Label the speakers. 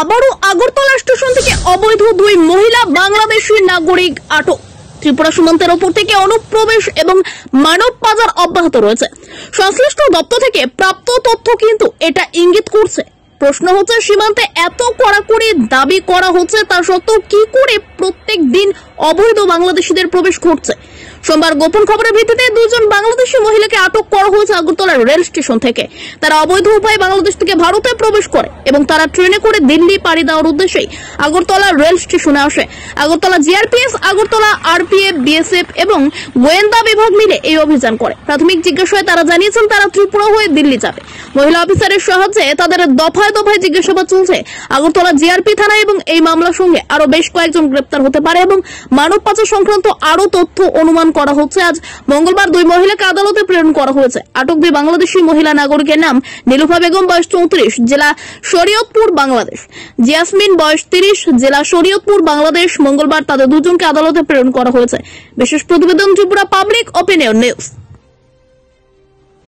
Speaker 1: আবারও আগরতলা স্টেশন থেকে অবৈধ দুই মহিলা বাংলাদেশি নাগরিক আটক। ত্রিপুরা সীমান্তের ওপর থেকে অনুপ্রবেশ এবং মানব পাচার অব্যাহত রয়েছে। সংশ্লিষ্ট দপ্তর থেকে প্রাপ্ত তথ্য কিন্তু এটা ইঙ্গিত করছে। প্রশ্ন হচ্ছে, সীমান্তে এত কড়াকড়ি দাবি করা হচ্ছে, তা সত্ত্বেও কি করে প্রত্যেক দিন অবৈধ বাংলাদেশিদের প্রবেশ ঘটছে? সোমবার গোপন খবরের ভিত্তিতে দুজন বাংলাদেশি মহিলাকে আটক করা হয়েছে আগরতলা রেল স্টেশন থেকে। তারা অবৈধ উপায়ে বাংলাদেশ থেকে ভারতে প্রবেশ করে এবং তারা ট্রেনে করে দিল্লি পাড়ি দেওয়ার উদ্দেশ্যেই আগরতলা রেল স্টেশনে আসে। Agartala GRPS, Agartala RPF, BSF এবং গোয়েন্দা বিভাগ মিলে এই অভিযান করে। প্রাথমিক জিজ্ঞাসায় তারা জানিয়েছেন তারা ত্রিপুরা হয়ে দিল্লি যাবে। মহিলা অফিসারের সাহায্যে তাদের দফায় দফায় জিজ্ঞাসাবাদ চলছে। আগরতলা জিআরপি থানা এবং এই মামলার সঙ্গে আরো বেশ কয়েকজন গ্রেপ্তার হতে পারে এবং মানব পাচার সংক্রান্ত আরো তথ্য অনুমান করা হচ্ছে। আজ মঙ্গলবার দুই মহিলাকে আদালতে প্রেরণ করা হয়েছে। আটক দুই বাংলাদেশি মহিলা নাগরিকের নাম নীলুফা বেগম, বয়স 34, জেলা শরীয়তপুর, বাংলাদেশ; জিয়াসমিন, বয়স 30, জেলা শরীয়তপুর, বাংলাদেশ। মঙ্গলবার তাদের দুজনকে আদালতে প্রেরণ করা হয়েছে। বিশেষ প্রতিবেদন, ত্রিপুরা পাবলিক ওপিনিয়ন নিউজ।